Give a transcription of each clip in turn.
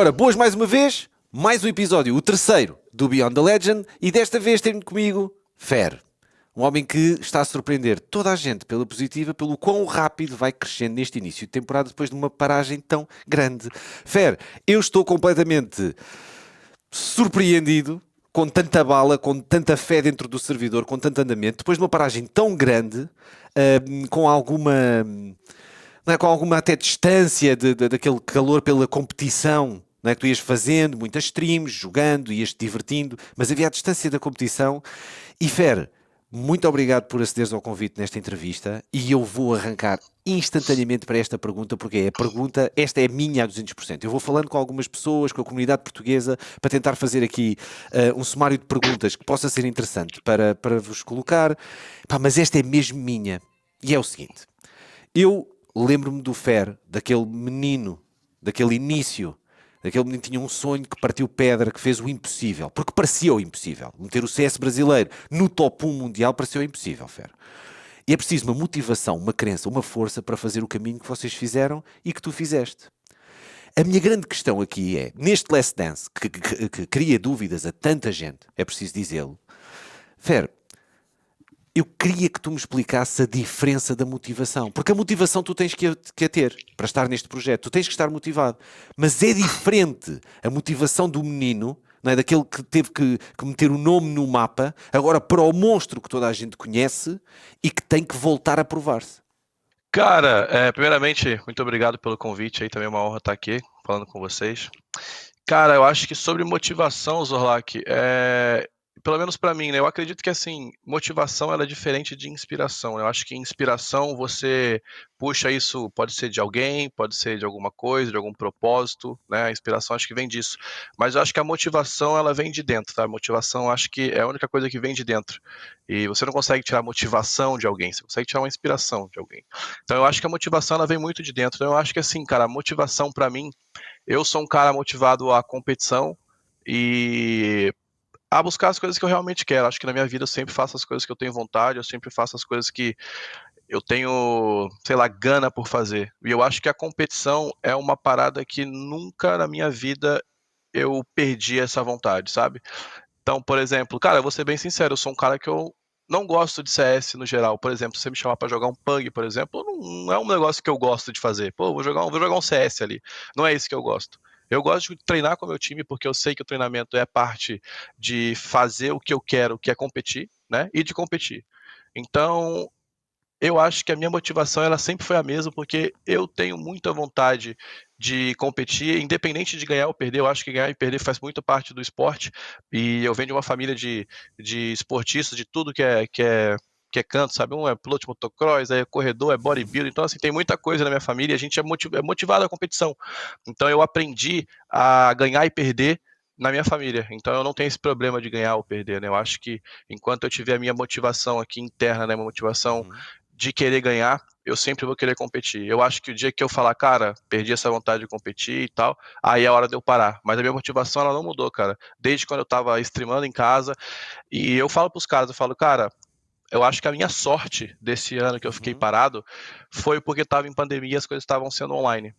Ora, boas mais uma vez, mais um episódio, o terceiro do Beyond the Legend, e desta vez tenho comigo Fer, um homem que está a surpreender toda a gente pela positiva, pelo quão rápido vai crescendo neste início de temporada depois de uma paragem tão grande. Fer, eu estou completamente surpreendido com tanta bala, com tanta fé dentro do servidor, com tanto andamento, depois de uma paragem tão grande, com alguma... não é, com alguma até distância daquele calor pela competição, não é, que tu ias fazendo, muitas streams, jogando, ias-te divertindo, mas havia a distância da competição. E Fer, muito obrigado por acederes ao convite nesta entrevista, e eu vou arrancar instantaneamente para esta pergunta, porque é a pergunta, esta é minha a 200%. Eu vou falando com algumas pessoas, com a comunidade portuguesa, para tentar fazer aqui um sumário de perguntas que possa ser interessante para vos colocar. Pá, mas esta é mesmo minha, e é o seguinte: eu lembro-me do Fer, daquele menino, daquele início, daquele menino que tinha um sonho, que partiu pedra, que fez o impossível, porque parecia o impossível. Meter o CS brasileiro no top 1 mundial pareceu impossível, Fer. E é preciso uma motivação, uma crença, uma força para fazer o caminho que vocês fizeram e que tu fizeste. A minha grande questão aqui é, neste Last Dance, que cria dúvidas a tanta gente, é preciso dizê-lo, Fer, eu queria que tu me explicasses a diferença da motivação. Porque a motivação tu tens que a ter para estar neste projeto. Tu tens que estar motivado. Mas é diferente a motivação do menino, não é? Daquele que teve que meter o nome no mapa, agora para o monstro que toda a gente conhece e que tem que voltar a provar-se. Cara, primeiramente, muito obrigado pelo convite aí, também é uma honra estar aqui falando com vocês. Cara, eu acho que sobre motivação, Zorlak, pelo menos pra mim, né, eu acredito que, assim, motivação ela é diferente de inspiração, né? Eu acho que inspiração você puxa isso, pode ser de alguém, pode ser de alguma coisa, de algum propósito, né? A inspiração acho que vem disso. Mas eu acho que a motivação ela vem de dentro, tá? A motivação acho que é a única coisa que vem de dentro. E você não consegue tirar motivação de alguém, você consegue tirar uma inspiração de alguém. Então eu acho que a motivação ela vem muito de dentro. Então eu acho que, assim, cara, a motivação pra mim, eu sou um cara motivado à competição e a buscar as coisas que eu realmente quero. Acho que na minha vida eu sempre faço as coisas que eu tenho vontade, eu sempre faço as coisas que eu tenho, sei lá, gana por fazer. E eu acho que a competição é uma parada que nunca na minha vida eu perdi essa vontade, sabe? Então, por exemplo, cara, eu vou ser bem sincero, eu sou um cara que eu não gosto de CS no geral. Por exemplo, se você me chamar pra jogar um PUBG, por exemplo, não é um negócio que eu gosto de fazer. Pô, vou jogar um CS ali. Não é isso que eu gosto. Eu gosto de treinar com o meu time porque eu sei que o treinamento é parte de fazer o que eu quero, que é competir, né? E de competir. Então, eu acho que a minha motivação ela sempre foi a mesma, porque eu tenho muita vontade de competir, independente de ganhar ou perder. Eu acho que ganhar e perder faz muito parte do esporte. E eu venho de uma família de esportistas, de tudo que é canto, sabe? Um é piloto de motocross, é corredor, é bodybuilder. Então, assim, tem muita coisa na minha família e a gente é motivado à competição. Então, eu aprendi a ganhar e perder na minha família. Então, eu não tenho esse problema de ganhar ou perder, né? Eu acho que enquanto eu tiver a minha motivação aqui interna, né? Uma motivação de querer ganhar, eu sempre vou querer competir. Eu acho que o dia que eu falar, cara, perdi essa vontade de competir e tal, aí é a hora de eu parar. Mas a minha motivação, ela não mudou, cara. Desde quando eu tava streamando em casa, e eu falo pros caras, eu falo, cara, eu acho que a minha sorte desse ano que eu fiquei parado foi porque tava em pandemia e as coisas estavam sendo online.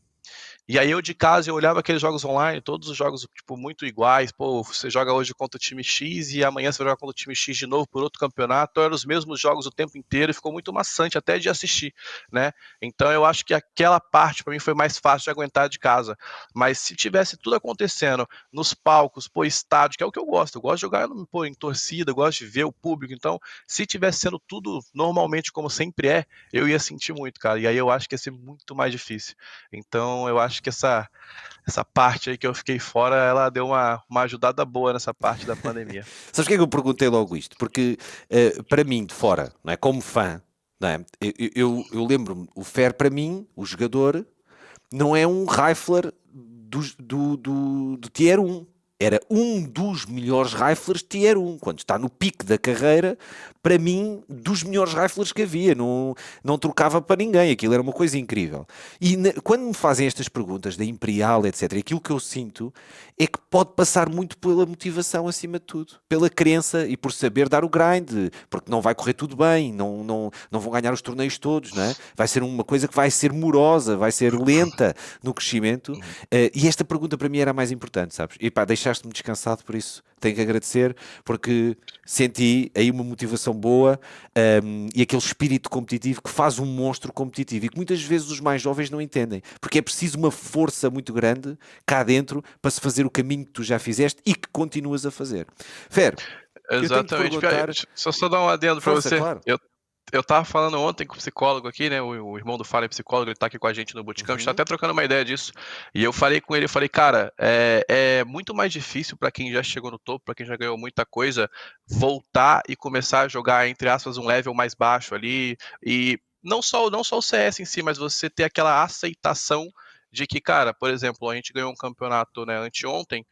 E aí eu de casa eu olhava aqueles jogos online, todos os jogos tipo muito iguais. Pô, você joga hoje contra o time X e amanhã você vai jogar contra o time X de novo por outro campeonato. Eram os mesmos jogos o tempo inteiro e ficou muito maçante até de assistir, né? Então eu acho que aquela parte para mim foi mais fácil de aguentar de casa. Mas se tivesse tudo acontecendo nos palcos, pô, estádio, que é o que eu gosto. Eu gosto de jogar, pô, em torcida, eu gosto de ver o público. Então, se tivesse sendo tudo normalmente como sempre é, eu ia sentir muito, cara. E aí eu acho que ia ser muito mais difícil. Então eu acho que essa parte aí que eu fiquei fora, ela deu uma ajudada boa nessa parte da pandemia. Sabes porque é que eu perguntei logo isto? Porque para mim, de fora, não é? Como fã, não é? Eu lembro-me, o Fer para mim, o jogador, não é um rifler do Tier 1. era um dos melhores riflers Tier 1, quando está no pico da carreira, para mim, dos melhores riflers que havia, não trocava para ninguém, aquilo era uma coisa incrível. E quando me fazem estas perguntas da Imperial, etc., aquilo que eu sinto é que pode passar muito pela motivação acima de tudo, pela crença e por saber dar o grind, porque não vai correr tudo bem, não vão ganhar os torneios todos, não é? Vai ser uma coisa que vai ser morosa, vai ser lenta no crescimento. Uhum. E esta pergunta para mim era a mais importante, sabes? E pá, deixaste-me descansado por isso. Tenho que agradecer porque senti aí uma motivação boa, e aquele espírito competitivo que faz um monstro competitivo e que muitas vezes os mais jovens não entendem, porque é preciso uma força muito grande cá dentro para se fazer o caminho que tu já fizeste e que continuas a fazer. Fer, eu tenho que te Exatamente. Pior, perguntar, deixa eu só dar um adendo pra força, você. claro. Eu tava falando ontem com o psicólogo aqui, né? O irmão do Fallen é psicólogo, ele tá aqui com a gente no Bootcamp, a gente tá Uhum. até trocando uma ideia disso. E eu falei com ele, eu falei, cara, é muito mais difícil pra quem já chegou no topo, pra quem já ganhou muita coisa, voltar e começar a jogar, entre aspas, um level mais baixo ali. E não só o CS em si, mas você ter aquela aceitação de que, cara, por exemplo, a gente ganhou um campeonato, né, anteontem,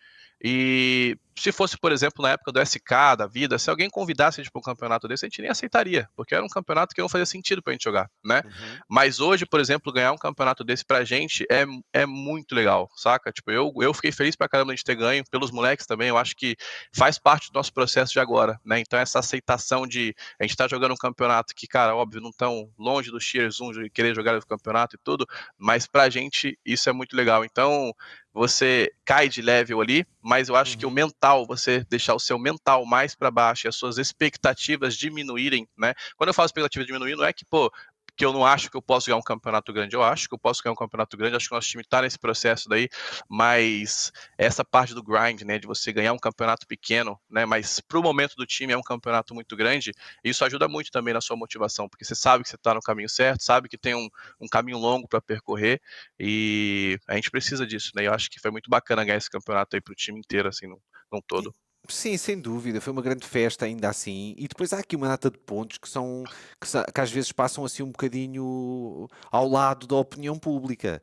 e se fosse, por exemplo, na época do SK, da vida, se alguém convidasse a gente para um campeonato desse, a gente nem aceitaria, porque era um campeonato que não fazia sentido pra gente jogar, né? Uhum. Mas hoje, por exemplo, ganhar um campeonato desse pra gente é muito legal, saca? Tipo, eu fiquei feliz pra caramba de ter ganho, pelos moleques também, eu acho que faz parte do nosso processo de agora, né? Então essa aceitação de a gente tá jogando um campeonato que, cara, óbvio, não tão longe do Tier 1 de querer jogar o campeonato e tudo, mas pra gente isso é muito legal. Então, você cai de level ali, mas eu acho que o Uhum. mental, você deixar o seu mental mais para baixo e as suas expectativas diminuírem, né? Quando eu falo expectativa diminuir, não é que, pô, que eu não acho que eu posso ganhar um campeonato grande, eu acho que eu posso ganhar um campeonato grande, acho que o nosso time tá nesse processo daí, mas essa parte do grind, né, de você ganhar um campeonato pequeno, né, mas pro momento do time é um campeonato muito grande, isso ajuda muito também na sua motivação, porque você sabe que você tá no caminho certo, sabe que tem um caminho longo para percorrer, e a gente precisa disso, né? Eu acho que foi muito bacana ganhar esse campeonato aí pro time inteiro, assim, num todo. Sim, sem dúvida, foi uma grande festa ainda assim. E depois há aqui uma data de pontos que às vezes passam assim um bocadinho ao lado da opinião pública.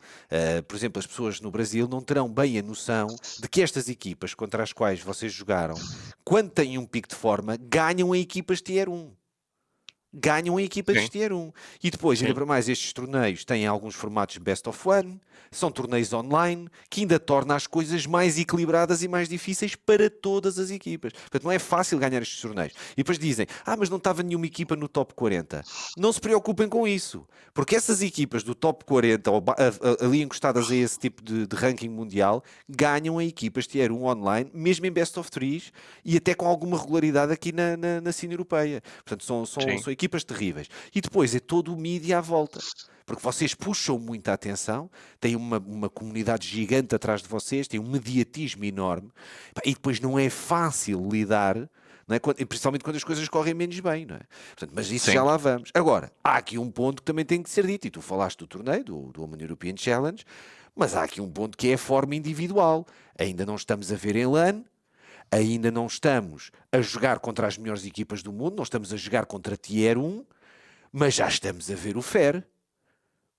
Por exemplo, as pessoas no Brasil não terão bem a noção de que estas equipas contra as quais vocês jogaram, quando têm um pico de forma, ganham a equipas Tier 1. Ganham a equipa de Sim, Tier 1. E depois, ainda sim, para mais, estes torneios têm alguns formatos Best of One, são torneios online, que ainda torna as coisas mais equilibradas e mais difíceis para todas as equipas. Portanto, não é fácil ganhar estes torneios. E depois dizem, mas não estava nenhuma equipa no top 40. Não se preocupem com isso, porque essas equipas do top 40, ou ali encostadas a esse tipo de ranking mundial, ganham a equipas Tier 1 online, mesmo em Best of 3 e até com alguma regularidade aqui na cena europeia. Portanto, sim, são equipas terríveis. E depois é todo o mídia à volta. Porque vocês puxam muita atenção, têm uma comunidade gigante atrás de vocês, têm um mediatismo enorme, pá, e depois não é fácil lidar, não é? Principalmente quando as coisas correm menos bem, não é? Portanto, mas isso já sim. lá vamos. Agora, há aqui um ponto que também tem que ser dito, e tu falaste do torneio, do Women European Challenge, mas há aqui um ponto que é a forma individual. Ainda não estamos a ver em LAN, ainda não estamos a jogar contra as melhores equipas do mundo, não estamos a jogar contra Tier 1, mas já estamos a ver o FER.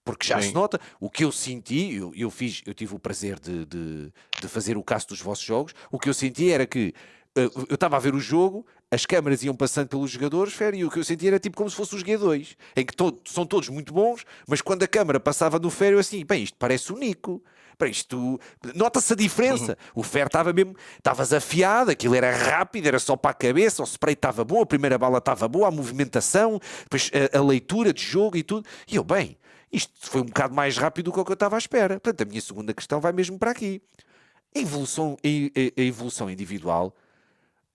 Porque já se Sim. nota, o que eu senti, eu tive o prazer de fazer o caso dos vossos jogos, o que eu senti era que eu estava a ver o jogo, as câmaras iam passando pelos jogadores, Fer, e o que eu senti era tipo como se fosse os G2, em que são todos muito bons, mas quando a câmara passava no Fer, eu assim, bem, isto parece o Nico. Bem, isto nota-se a diferença. O Fer estava mesmo, estavas afiado, aquilo era rápido, era só para a cabeça, o spray estava bom, a primeira bala estava boa, a movimentação, depois a leitura de jogo e tudo. E eu, bem, isto foi um bocado mais rápido do que o que eu estava à espera. Portanto, a minha segunda questão vai mesmo para aqui. A evolução individual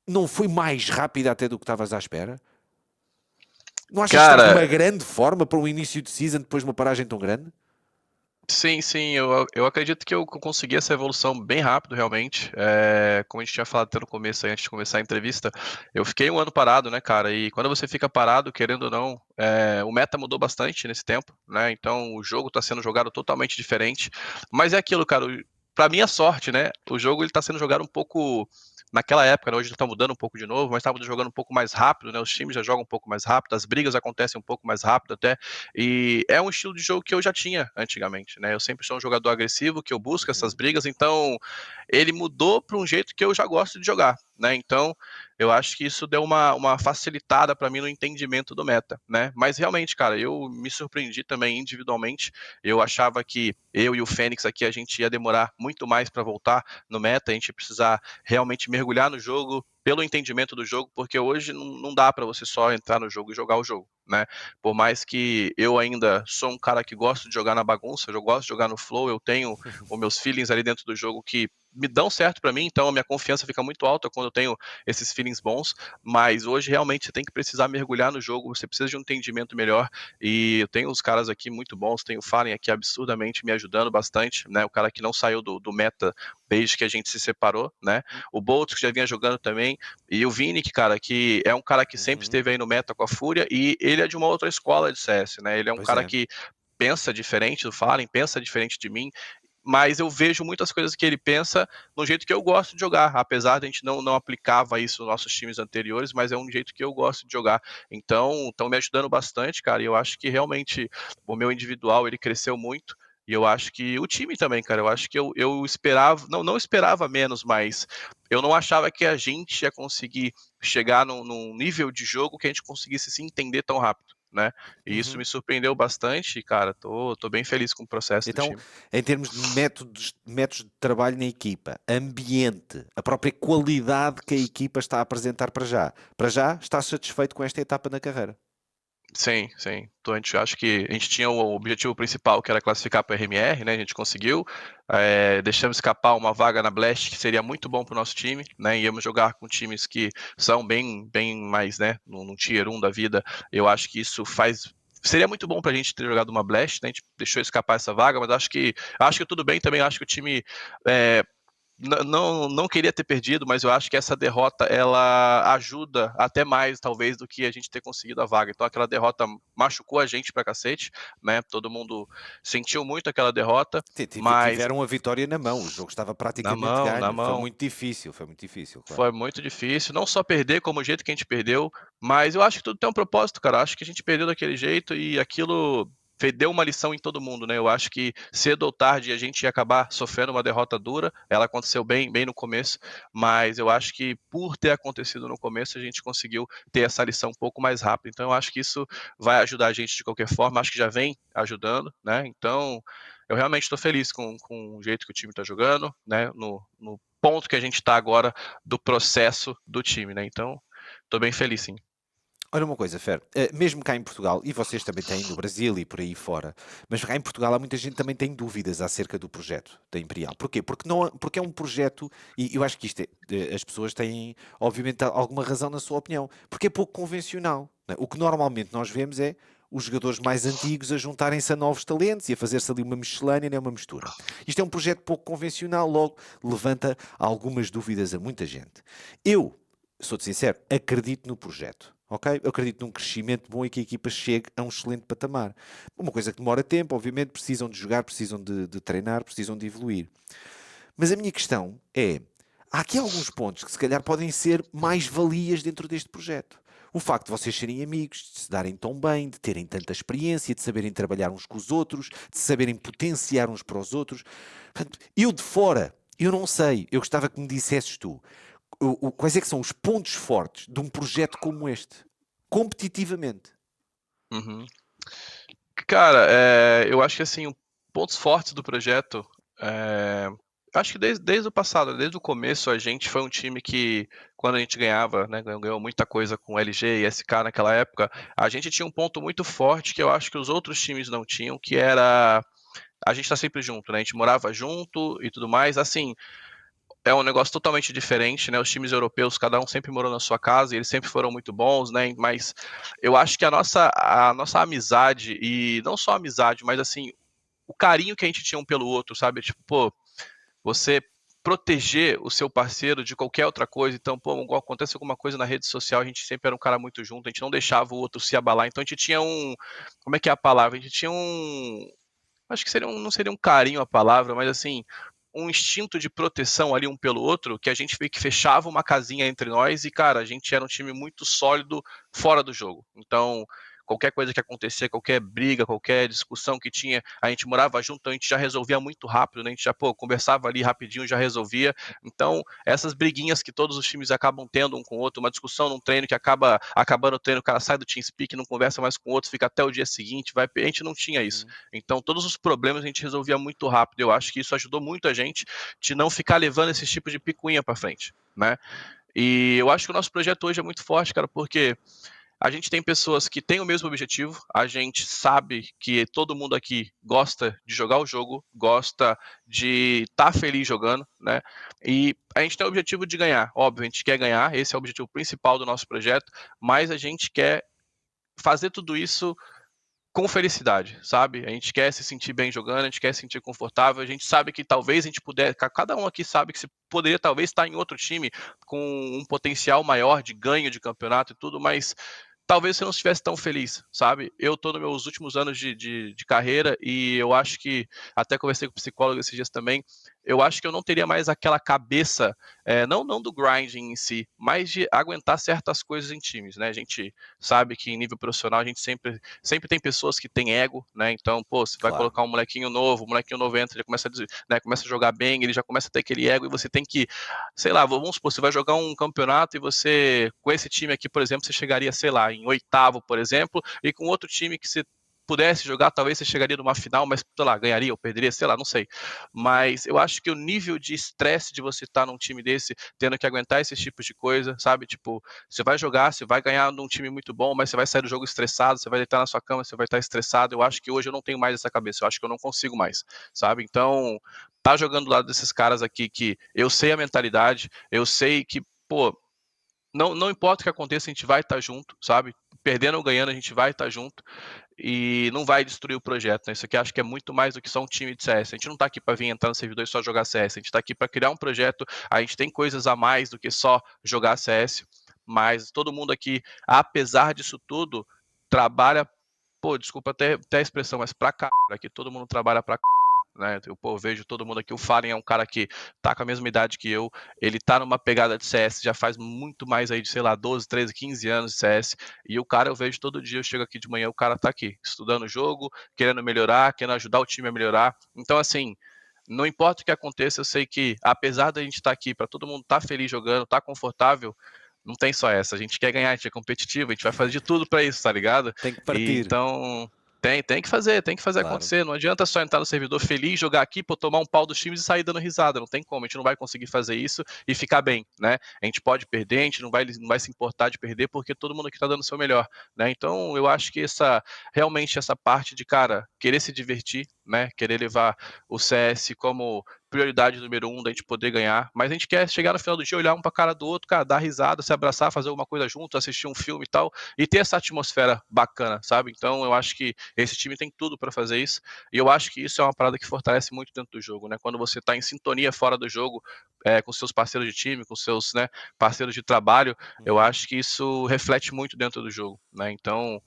não foi mais rápida até do que estavas à espera? Não achas que estás Cara, numa grande forma para um início de season depois de uma paragem tão grande? sim, sim, eu acredito que eu consegui essa evolução bem rápido, realmente. Como a gente tinha falado até no começo, aí, antes de começar a entrevista, eu fiquei um ano parado, né, cara? E quando você fica parado, querendo ou não, o meta mudou bastante nesse tempo, né? Então o jogo tá sendo jogado totalmente diferente. Mas é aquilo, cara, pra minha sorte, né? O jogo ele tá sendo jogado um pouco naquela época, né, hoje está mudando um pouco de novo, mas estava jogando um pouco mais rápido, né? Os times já jogam um pouco mais rápido, as brigas acontecem um pouco mais rápido até, e é um estilo de jogo que eu já tinha antigamente, né? Eu sempre sou um jogador agressivo, que eu busco essas Uhum. brigas, então ele mudou para um jeito que eu já gosto de jogar, né? Então, eu acho que isso deu uma facilitada para mim no entendimento do meta, né? Mas realmente, cara, eu me surpreendi também individualmente. Eu achava que eu e o Fênix aqui a gente ia demorar muito mais para voltar no meta, a gente ia precisar realmente mergulhar no jogo pelo entendimento do jogo, porque hoje não dá para você só entrar no jogo e jogar o jogo, né? Por mais que eu ainda sou um cara que gosto de jogar na bagunça, eu gosto de jogar no flow, eu tenho os meus feelings ali dentro do jogo que me dão certo para mim, então a minha confiança fica muito alta quando eu tenho esses feelings bons, mas hoje realmente você tem que precisar mergulhar no jogo, você precisa de um entendimento melhor, e eu tenho uns caras aqui muito bons, tenho o Fallen aqui absurdamente me ajudando bastante, né, o cara que não saiu do meta desde que a gente se separou, né, o Boltz que já vinha jogando também, e o Vini, cara, que é um cara que sempre Uhum. esteve aí no meta com a Fúria, e ele é de uma outra escola de CS, né, ele é um Pois cara é. que pensa diferente do Fallen, pensa diferente de mim, mas eu vejo muitas coisas que ele pensa no jeito que eu gosto de jogar, apesar de a gente não aplicava isso nos nossos times anteriores, mas é um jeito que eu gosto de jogar. Então, estão me ajudando bastante, cara, e eu acho que realmente o meu individual, ele cresceu muito, e eu acho que o time também, cara, eu acho que eu esperava, não esperava menos, mas eu não achava que a gente ia conseguir chegar num nível de jogo que a gente conseguisse se entender tão rápido, né? E isso Uhum. me surpreendeu bastante, e, cara, tô bem feliz com o processo do Então, time. em termos de métodos de trabalho na equipa, ambiente, a própria qualidade que a equipa está a apresentar para já está satisfeito com esta etapa na carreira. Sim, sim. Então a gente acha que a gente tinha o objetivo principal, que era classificar para o RMR, né? A gente conseguiu. Deixamos escapar uma vaga na Blast, que seria muito bom para o nosso time, né? Íamos jogar com times que são bem mais, né? No Tier 1 da vida. Eu acho que isso faz. Seria muito bom para a gente ter jogado uma Blast, né? A gente deixou escapar essa vaga, mas acho que tudo bem também. Acho que o time é, não queria ter perdido, mas eu acho que essa derrota ela ajuda até mais, talvez, do que a gente ter conseguido a vaga. Então aquela derrota machucou a gente pra cacete, né? Todo mundo sentiu muito aquela derrota, mas Tiveram a vitória na mão, o jogo estava praticamente na ganho. mão, Foi muito difícil, claro. foi muito difícil. Não só perder como o jeito que a gente perdeu, mas eu acho que tudo tem um propósito, cara. Eu acho que a gente perdeu daquele jeito e aquilo deu uma lição em todo mundo, né? Eu acho que cedo ou tarde a gente ia acabar sofrendo uma derrota dura. Ela aconteceu bem no começo, mas eu acho que por ter acontecido no começo a gente conseguiu ter essa lição um pouco mais rápido. Então eu acho que isso vai ajudar a gente de qualquer forma. Acho que já vem ajudando, né? Então eu realmente estou feliz com o jeito que o time está jogando, né? No ponto que a gente está agora do processo do time, né? Então estou bem feliz, sim. Olha uma coisa, Fer, mesmo cá em Portugal, e vocês também têm no Brasil e por aí fora, mas cá em Portugal há muita gente que também tem dúvidas acerca do projeto da Imperial. Porquê? Porque é um projeto, e eu acho que as pessoas têm, obviamente, alguma razão na sua opinião, porque é pouco convencional, né? O que normalmente nós vemos é os jogadores mais antigos a juntarem-se a novos talentos e a fazer-se ali uma miscelânea, né, uma mistura. Isto é um projeto pouco convencional, logo levanta algumas dúvidas a muita gente. Eu, sou-te sincero, acredito no projeto. Ok? Eu acredito num crescimento bom e que a equipa chegue a um excelente patamar. Uma coisa que demora tempo, obviamente, precisam de jogar, precisam de treinar, precisam de evoluir. Mas a minha questão é: há aqui alguns pontos que se calhar podem ser mais valias dentro deste projeto. O facto de vocês serem amigos, de se darem tão bem, de terem tanta experiência, de saberem trabalhar uns com os outros, de saberem potenciar uns para os outros. Portanto, eu de fora, eu não sei, eu gostava que me dissesses tu quais é que são os pontos fortes de um projeto como este, competitivamente. Uhum. Cara, eu acho que assim, pontos fortes do projeto, é, acho que desde o passado, desde o começo, a gente foi um time que, quando a gente ganhava, né, ganhou muita coisa com LG e SK naquela época, a gente tinha um ponto muito forte que eu acho que os outros times não tinham, que era a gente tá sempre junto, né? A gente morava junto e tudo mais. Assim, é um negócio totalmente diferente, né? Os times europeus, cada um sempre morou na sua casa e eles sempre foram muito bons, né? Mas eu acho que a nossa amizade, e não só a amizade, mas assim, o carinho que a gente tinha um pelo outro, sabe? Tipo, pô, você proteger o seu parceiro de qualquer outra coisa. Então, pô, acontece alguma coisa na rede social, a gente sempre era um cara muito junto, a gente não deixava o outro se abalar. Então a gente tinha um. Como é que é a palavra? A gente tinha um. Acho que não seria um carinho a palavra, mas assim, um instinto de proteção ali um pelo outro, que a gente meio que fechava uma casinha entre nós e, cara, a gente era um time muito sólido fora do jogo. Então, qualquer coisa que acontecia, qualquer briga, qualquer discussão que tinha, a gente morava junto, então a gente já resolvia muito rápido, né? A gente já, conversava ali rapidinho, já resolvia. Então, essas briguinhas que todos os times acabam tendo um com o outro, uma discussão num treino que acaba acabando o treino, o cara sai do TeamSpeak, não conversa mais com o outro, fica até o dia seguinte, a gente não tinha isso. Então, todos os problemas a gente resolvia muito rápido. Eu acho que isso ajudou muito a gente de não ficar levando esses tipos de picuinha para frente, né? E eu acho que o nosso projeto hoje é muito forte, cara, porque a gente tem pessoas que têm o mesmo objetivo, a gente sabe que todo mundo aqui gosta de jogar o jogo, gosta de estar feliz jogando, né? E a gente tem o objetivo de ganhar, óbvio, a gente quer ganhar, esse é o objetivo principal do nosso projeto, mas a gente quer fazer tudo isso com felicidade, sabe? A gente quer se sentir bem jogando, a gente quer se sentir confortável, a gente sabe que talvez a gente puder, cada um aqui sabe que se poderia talvez estar em outro time com um potencial maior de ganho de campeonato e tudo, mas talvez você não estivesse tão feliz, sabe? Eu tô nos meus últimos anos de carreira e eu acho que, até conversei com o psicólogo esses dias também, eu acho que eu não teria mais aquela cabeça, não do grinding em si, mas de aguentar certas coisas em times, né? A gente sabe que em nível profissional a gente sempre tem pessoas que têm ego, né? Então, pô, você vai Claro. colocar um molequinho novo, o molequinho novo entra, ele começa né, começa a jogar bem, ele já começa a ter aquele ego e você tem que, sei lá, vamos supor, você vai jogar um campeonato e você, com esse time aqui, por exemplo, você chegaria, sei lá, em oitavo, por exemplo, e com outro time que você pudesse jogar, talvez você chegaria numa final, mas, sei lá, ganharia ou perderia, sei lá, não sei. Mas eu acho que o nível de estresse de você estar num time desse, tendo que aguentar esses tipos de coisa, sabe? Tipo, você vai jogar, você vai ganhar num time muito bom, mas você vai sair do jogo estressado, você vai deitar na sua cama, você vai estar estressado. Eu acho que hoje eu não tenho mais essa cabeça, eu acho que eu não consigo mais, sabe? Então, tá jogando do lado desses caras aqui que eu sei a mentalidade, eu sei que, pô, não importa o que aconteça, a gente vai estar junto, sabe? Perdendo ou ganhando, a gente vai estar junto e não vai destruir o projeto, né? Isso aqui acho que é muito mais do que só um time de CS. A gente não tá aqui para vir entrar no servidor e só jogar CS. A gente tá aqui para criar um projeto. A gente tem coisas a mais do que só jogar CS, mas todo mundo aqui, apesar disso tudo, trabalha, pô, desculpa até a expressão, mas pra caralho, aqui todo mundo trabalha pra né? Eu vejo todo mundo aqui. O Fallen é um cara que tá com a mesma idade que eu. Ele tá numa pegada de CS já faz muito mais aí de, sei lá, 12, 13, 15 anos de CS. E o cara eu vejo todo dia, eu chego aqui de manhã, o cara tá aqui, estudando o jogo, querendo melhorar, querendo ajudar o time a melhorar. Então, assim, não importa o que aconteça, eu sei que, apesar da gente estar aqui, para todo mundo estar feliz jogando, estar confortável, não tem só essa. A gente quer ganhar, a gente é competitivo, a gente vai fazer de tudo para isso, tá ligado? Tem que E partir. então tem que fazer Claro. acontecer. Não adianta só entrar no servidor feliz, jogar aqui, pô, tomar um pau dos times e sair dando risada. Não tem como, a gente não vai conseguir fazer isso e ficar bem, né? A gente pode perder, a gente não vai se importar de perder, porque todo mundo aqui tá dando o seu melhor, né? Então eu acho que realmente essa parte de, cara, querer se divertir, né? Querer levar o CS como prioridade número 1 da gente poder ganhar, mas a gente quer chegar no final do dia, olhar um pra cara do outro, cara, dar risada, se abraçar, fazer alguma coisa junto, assistir um filme e tal, e ter essa atmosfera bacana, sabe? Então eu acho que esse time tem tudo para fazer isso, e eu acho que isso é uma parada que fortalece muito dentro do jogo, né? Quando você tá em sintonia fora do jogo, com seus parceiros de time, com seus, né, parceiros de trabalho, eu acho que isso reflete muito dentro do jogo, né? Então,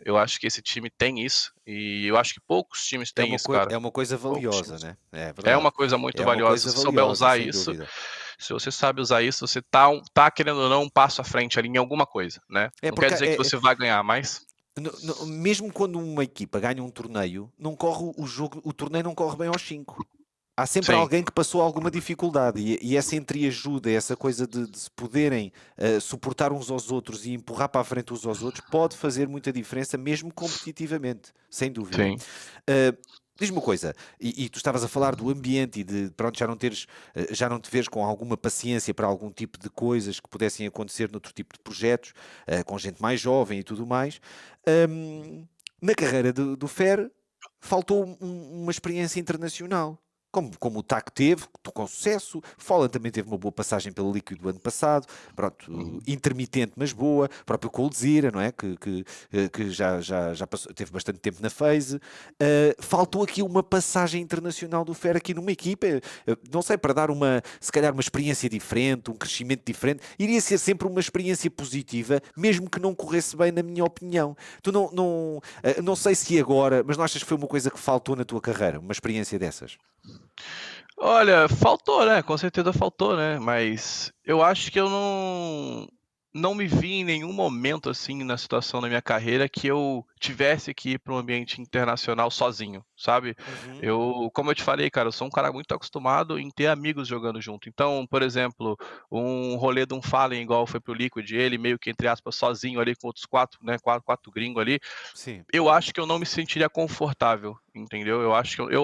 eu acho que esse time tem isso, e eu acho que poucos times têm isso, cara. É uma coisa Poucos valiosa, times. né? É É verdade. uma coisa muito É uma valiosa. coisa Se você souber valiosa, usar sem isso, dúvida. se você sabe usar isso, você tá querendo ou não um passo à frente ali em alguma coisa, né? É Não quer porque dizer que você vai ganhar, mas mesmo quando uma equipa ganha um torneio, não corre o jogo, o torneio não corre bem aos 5. Há sempre sim, alguém que passou alguma dificuldade e essa entreajuda, essa coisa de se poderem suportar uns aos outros e empurrar para a frente uns aos outros pode fazer muita diferença, mesmo competitivamente, sem dúvida. sim. Uh, Diz-me uma coisa, e tu estavas a falar do ambiente e de pronto, já não te vês com alguma paciência para algum tipo de coisas que pudessem acontecer noutro tipo de projetos, com gente mais jovem e tudo mais. Na carreira do Fer, faltou uma experiência internacional. Como o TAC teve, com sucesso. Fallen também teve uma boa passagem pelo Líquido do ano passado, pronto, intermitente, mas boa. O próprio Coldzera, não é? Que já teve bastante tempo na phase. Faltou aqui uma passagem internacional do Fer aqui numa equipa, não sei, para dar se calhar uma experiência diferente, um crescimento diferente. Iria ser sempre uma experiência positiva, mesmo que não corresse bem, na minha opinião. Tu não sei se agora, mas não achas que foi uma coisa que faltou na tua carreira, uma experiência dessas? Olha, faltou, né? Com certeza faltou, né? Mas eu acho que eu não me vi em nenhum momento assim na situação da minha carreira que eu tivesse que ir para um ambiente internacional sozinho, sabe? Uhum. Como eu te falei, cara, eu sou um cara muito acostumado em ter amigos jogando junto. Então, por exemplo, um rolê de um Fallen igual foi pro Liquid, ele meio que entre aspas sozinho ali com outros quatro, né? Quatro gringos ali. Sim. Eu acho que eu não me sentiria confortável, entendeu? Eu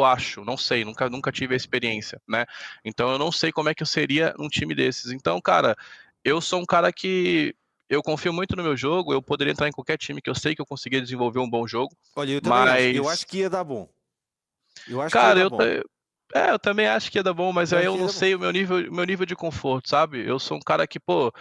acho, não sei, nunca tive a experiência, né? Então eu não sei como é que eu seria num time desses. Então, cara, eu sou um cara que eu confio muito no meu jogo, eu poderia entrar em qualquer time que eu sei que eu conseguiria desenvolver um bom jogo, Olha, eu também acho. Eu mas, acho que ia dar bom. Eu acho que ia cara, dar bom. eu também acho que ia dar bom, mas Eu aí acho eu que ia não dar bom. sei o meu nível de conforto, sabe? Eu sou um cara que, pô,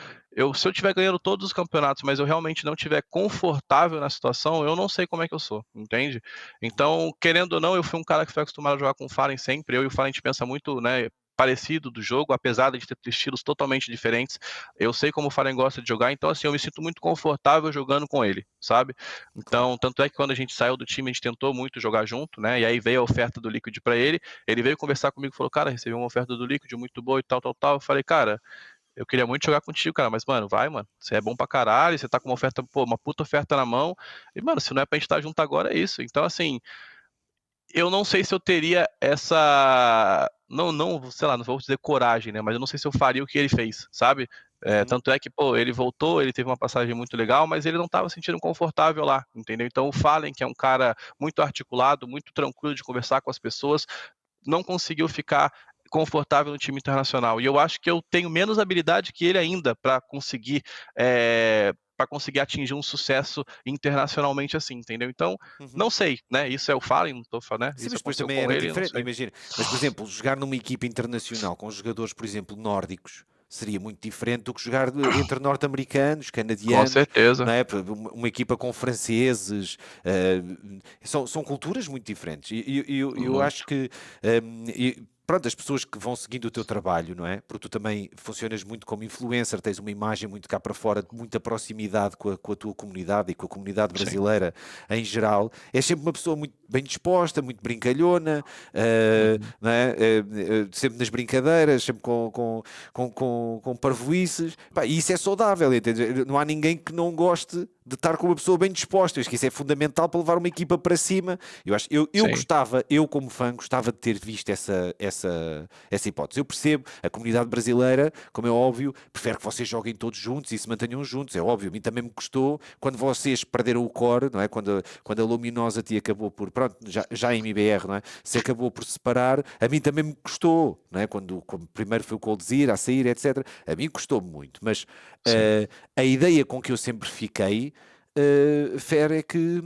se eu estiver ganhando todos os campeonatos, mas eu realmente não estiver confortável na situação, eu não sei como é que eu sou, entende? Uhum. Então, querendo ou não, eu fui um cara que foi acostumado a jogar com o Fallen sempre. Eu e o Fallen a gente pensa muito, né, parecido do jogo, apesar de ter estilos totalmente diferentes. Eu sei como o Fallen gosta de jogar, então assim, eu me sinto muito confortável jogando com ele, sabe? Claro. Então, tanto é que quando a gente saiu do time, a gente tentou muito jogar junto, né? E aí veio a oferta do Liquid para ele. Ele veio conversar comigo e falou: Cara, recebi uma oferta do Liquid muito boa e tal, tal, tal. Eu falei: Cara, eu queria muito jogar contigo, cara, mas, mano, vai, mano. Você é bom pra caralho, você tá com uma oferta, pô, uma puta oferta na mão. E, mano, se não é pra gente estar junto agora, é isso. Então, assim, eu não sei se eu teria essa. Não, sei lá, não vou dizer coragem, né? Mas eu não sei se eu faria o que ele fez, sabe? Uhum. Tanto é que, pô, ele voltou, ele teve uma passagem muito legal, mas ele não estava se sentindo confortável lá, entendeu? Então o Fallen, que é um cara muito articulado, muito tranquilo de conversar com as pessoas, não conseguiu ficar confortável no time internacional. E eu acho que eu tenho menos habilidade que ele ainda para conseguir atingir um sucesso internacionalmente assim, entendeu? Então, Uhum. não sei, né? Isso é o Fallen, não tô falando, né? Sim, Isso mas depois aconteceu também com era ele, não diferente, sei. imagina. Mas, por exemplo, jogar numa equipa internacional com jogadores, por exemplo, nórdicos, seria muito diferente do que jogar entre norte-americanos, Com canadianos, não certeza. é? Uma equipa com franceses, são culturas muito diferentes. E eu Muito. acho que, pronto, as pessoas que vão seguindo o teu trabalho, não é? Porque tu também funcionas muito como influencer, tens uma imagem muito cá para fora, de muita proximidade com a tua comunidade e com a comunidade Sim. brasileira em geral. És sempre uma pessoa muito bem disposta, muito brincalhona, Uhum. não é? Sempre nas brincadeiras, sempre com parvoíces. Pá, e isso é saudável, entende? Não há ninguém que não goste de estar com uma pessoa bem disposta. Eu acho que isso é fundamental para levar uma equipa para cima. Eu Sim. gostava, eu como fã, gostava de ter visto essa hipótese. Eu percebo, a comunidade brasileira, como é óbvio, prefere que vocês joguem todos juntos e se mantenham juntos, é óbvio. A mim também me custou quando vocês perderam o core, não é? Quando a Luminosa acabou por, pronto, já em MBR, não é? Se acabou por separar, a mim também me custou, não é? Quando primeiro foi o Coldzera a sair, etc. A mim custou-me muito, mas Sim. a ideia com que eu sempre fiquei. Fer, é que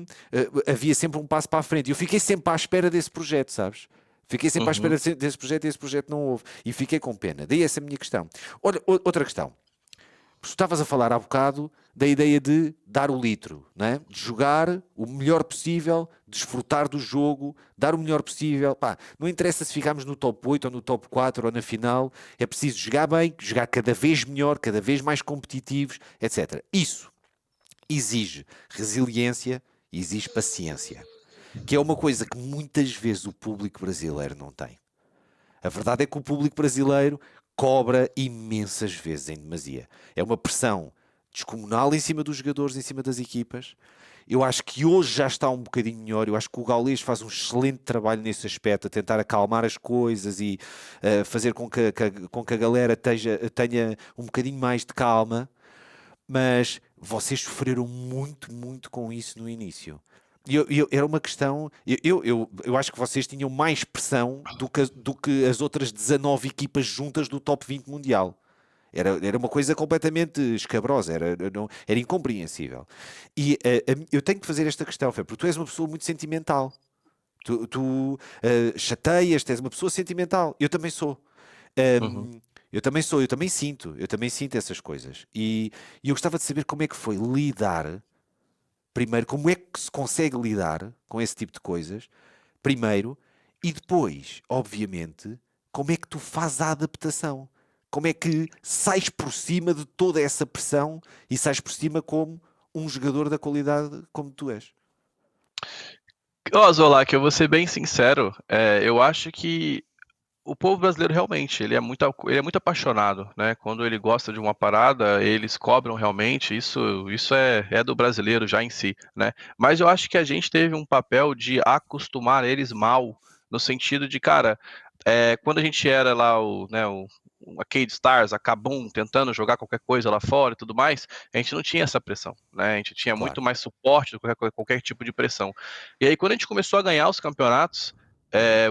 havia sempre um passo para a frente. Eu fiquei sempre à espera desse projeto, sabes? Fiquei sempre à Uhum. espera desse projeto e esse projeto não houve. E fiquei com pena. Daí essa é a minha questão. Olha, outra questão. Tu estavas a falar há bocado da ideia de dar o litro, não é? De jogar o melhor possível, desfrutar do jogo, dar o melhor possível. Pá, não interessa se ficarmos no top 8 ou no top 4 ou na final, é preciso jogar bem, jogar cada vez melhor, cada vez mais competitivos, etc. Isso exige resiliência e exige paciência, que é uma coisa que muitas vezes o público brasileiro não tem. A verdade é que o público brasileiro cobra imensas vezes em demasia. É uma pressão descomunal em cima dos jogadores, em cima das equipas. Eu acho que hoje já está um bocadinho melhor. Eu acho que o Gaules faz um excelente trabalho nesse aspecto, a tentar acalmar as coisas e fazer com que a galera tenha um bocadinho mais de calma. Mas vocês sofreram muito, muito com isso no início. Era uma questão. Eu acho que vocês tinham mais pressão do que as outras 19 equipas juntas do top 20 mundial. Era uma coisa completamente escabrosa, era incompreensível. E eu tenho que fazer esta questão, Fé, porque tu és uma pessoa muito sentimental. Tu chateias, tu és uma pessoa sentimental. Eu também sou. Uhum. Eu também sinto essas coisas. E eu gostava de saber como é que foi lidar, primeiro, como é que se consegue lidar com esse tipo de coisas, primeiro, e depois, obviamente, como é que tu fazes a adaptação? Como é que sais por cima de toda essa pressão e sais por cima como um jogador da qualidade como tu és? Ó, Zola, que eu vou ser bem sincero, eu acho que o povo brasileiro realmente, ele é muito apaixonado, né? Quando ele gosta de uma parada, eles cobram realmente, isso é do brasileiro já em si, né? Mas eu acho que a gente teve um papel de acostumar eles mal, no sentido de, cara, quando a gente era lá o Arcade Stars, a Kabum, tentando jogar qualquer coisa lá fora e tudo mais, a gente não tinha essa pressão, né? A gente tinha Claro. muito mais suporte do que qualquer tipo de pressão. E aí, quando a gente começou a ganhar os campeonatos,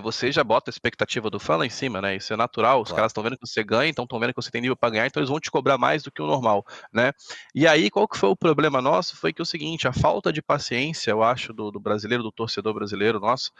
você já bota a expectativa do fã lá em cima, né? Isso é natural. Os Claro. caras estão vendo que você ganha, então estão vendo que você tem nível para ganhar, então eles vão te cobrar mais do que o normal, né? E aí, qual que foi o problema nosso? Foi que o seguinte, a falta de paciência, eu acho, do brasileiro, do torcedor brasileiro nosso,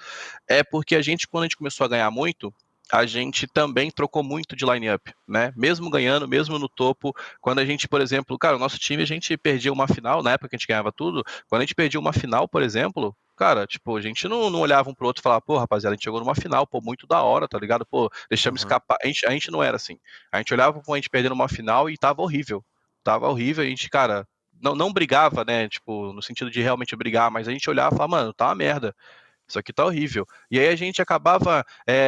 é porque quando a gente começou a ganhar muito, a gente também trocou muito de line-up, né? Mesmo ganhando, mesmo no topo, quando a gente, por exemplo, cara, o nosso time, a gente perdia uma final, na época que a gente ganhava tudo, quando a gente perdia uma final, por exemplo, cara, tipo, a gente não olhava um pro outro e falava, pô, rapaziada, a gente chegou numa final, pô, muito da hora, tá ligado? Pô, deixamos Uhum. escapar. A gente não era assim. A gente olhava com a gente perdendo uma final e tava horrível. Tava horrível, a gente, cara, não brigava, né? Tipo, no sentido de realmente brigar, mas a gente olhava e falava, mano, tá uma merda. Isso aqui tá horrível. E aí a gente acabava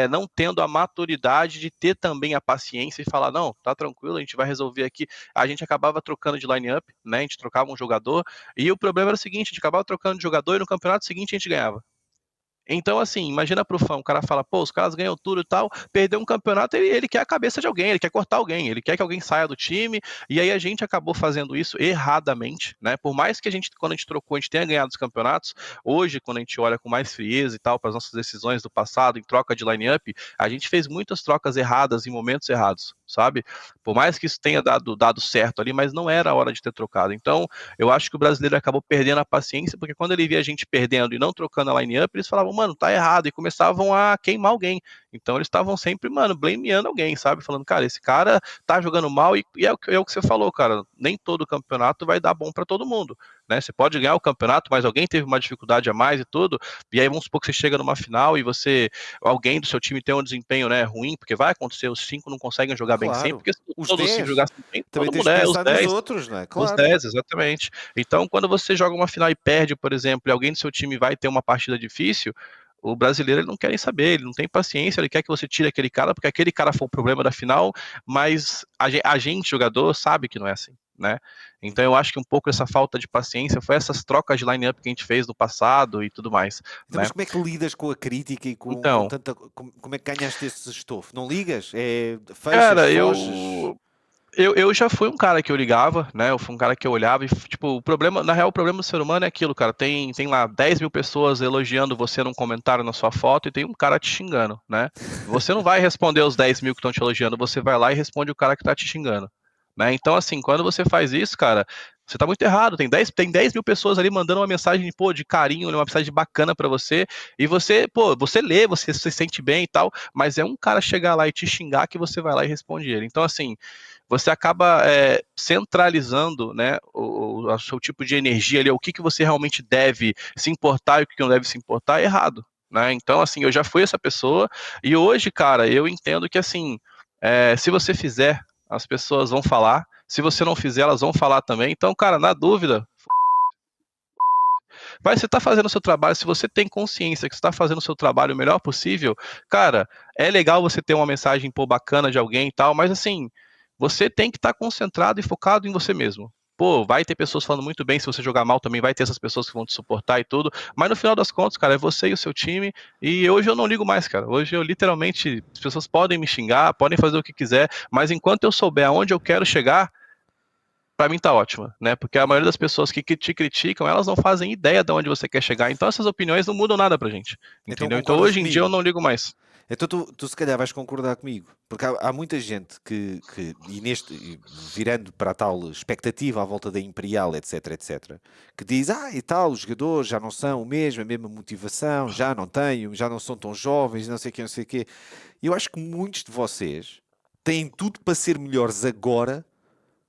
não tendo a maturidade de ter também a paciência e falar, não, tá tranquilo, a gente vai resolver aqui. A gente acabava trocando de line-up, né? A gente trocava um jogador, e o problema era o seguinte, a gente acabava trocando de jogador e no campeonato seguinte a gente ganhava. Então, assim, imagina pro fã, o cara fala, pô, os caras ganham tudo e tal, perdeu um campeonato, ele quer a cabeça de alguém, ele quer cortar alguém, ele quer que alguém saia do time, e aí a gente acabou fazendo isso erradamente, né? Por mais que quando a gente trocou, a gente tenha ganhado os campeonatos, hoje, quando a gente olha com mais frieza e tal, para as nossas decisões do passado, em troca de line-up, a gente fez muitas trocas erradas em momentos errados, sabe? Por mais que isso tenha dado certo ali, mas não era a hora de ter trocado. Então, eu acho que o brasileiro acabou perdendo a paciência, porque quando ele via a gente perdendo e não trocando a line-up, eles falavam, mano, tá errado, e começavam a queimar alguém. Então eles estavam sempre, mano, blameando alguém, sabe? Falando, cara, esse cara tá jogando mal, e é o que você falou, cara, nem todo campeonato vai dar bom para todo mundo, né? Você pode ganhar o campeonato, mas alguém teve uma dificuldade a mais e tudo, e aí vamos supor que você chega numa final e alguém do seu time tem um desempenho, né, ruim, porque vai acontecer, os 5 não conseguem jogar bem sempre, Claro. porque se Os todos os 5 10. jogassem bem, Também todo tens mundo de os pensar nos 10. outros, não é? Os Claro. 10, exatamente. Então, quando você joga uma final e perde, por exemplo, e alguém do seu time vai ter uma partida difícil, o brasileiro ele não quer nem saber, ele não tem paciência, ele quer que você tire aquele cara, porque aquele cara foi o problema da final, mas a gente, jogador, sabe que não é assim, né? Então eu acho que um pouco essa falta de paciência foi essas trocas de line-up que a gente fez no passado e tudo mais, Então, né? mas como é que lidas com a crítica e com Então, tanta. Como é que ganhaste esse estofo? Não ligas? É, fechas, cara, foges? eu já fui um cara que eu ligava, né? Eu fui um cara que eu olhava e, tipo, na real, o problema do ser humano é aquilo, cara. Tem lá 10 mil pessoas elogiando você num comentário na sua foto e tem um cara te xingando, né? Você não vai responder os 10 mil que estão te elogiando, você vai lá e responde o cara que tá te xingando, né? Então, assim, quando você faz isso, cara, você tá muito errado. Tem 10 mil pessoas ali mandando uma mensagem, pô, de carinho, uma mensagem bacana pra você, e você, pô, você lê, você se sente bem e tal, mas é um cara chegar lá e te xingar que você vai lá e responde ele. Então, assim, você acaba centralizando, né, o seu tipo de energia ali, o que você realmente deve se importar e o que não deve se importar é errado, né? Então, assim, eu já fui essa pessoa e hoje, cara, eu entendo que, assim, se você fizer, as pessoas vão falar, se você não fizer, elas vão falar também. Então, cara, na dúvida, mas você está fazendo o seu trabalho, se você tem consciência que você está fazendo o seu trabalho o melhor possível, cara, é legal você ter uma mensagem pô, bacana de alguém e tal, mas assim, você tem que estar concentrado e focado em você mesmo. Pô, vai ter pessoas falando muito bem, se você jogar mal também vai ter essas pessoas que vão te suportar e tudo, mas no final das contas, cara, é você e o seu time, e hoje eu não ligo mais, cara. Hoje eu literalmente, as pessoas podem me xingar, podem fazer o que quiser, mas enquanto eu souber aonde eu quero chegar, pra mim tá ótima, né? Porque a maioria das pessoas que te criticam, elas não fazem ideia de onde você quer chegar. Então essas opiniões não mudam nada pra gente, Então entendeu? Então concordas hoje em dia eu comigo? não ligo mais. Então tu se calhar vais concordar comigo, porque há muita gente virando para a tal expectativa à volta da Imperial, etc, etc, que diz, e tal, os jogadores já não são o mesmo, a mesma motivação, já não tenho, já não são tão jovens, não sei o quê, não sei o quê. Eu acho que muitos de vocês têm tudo para ser melhores agora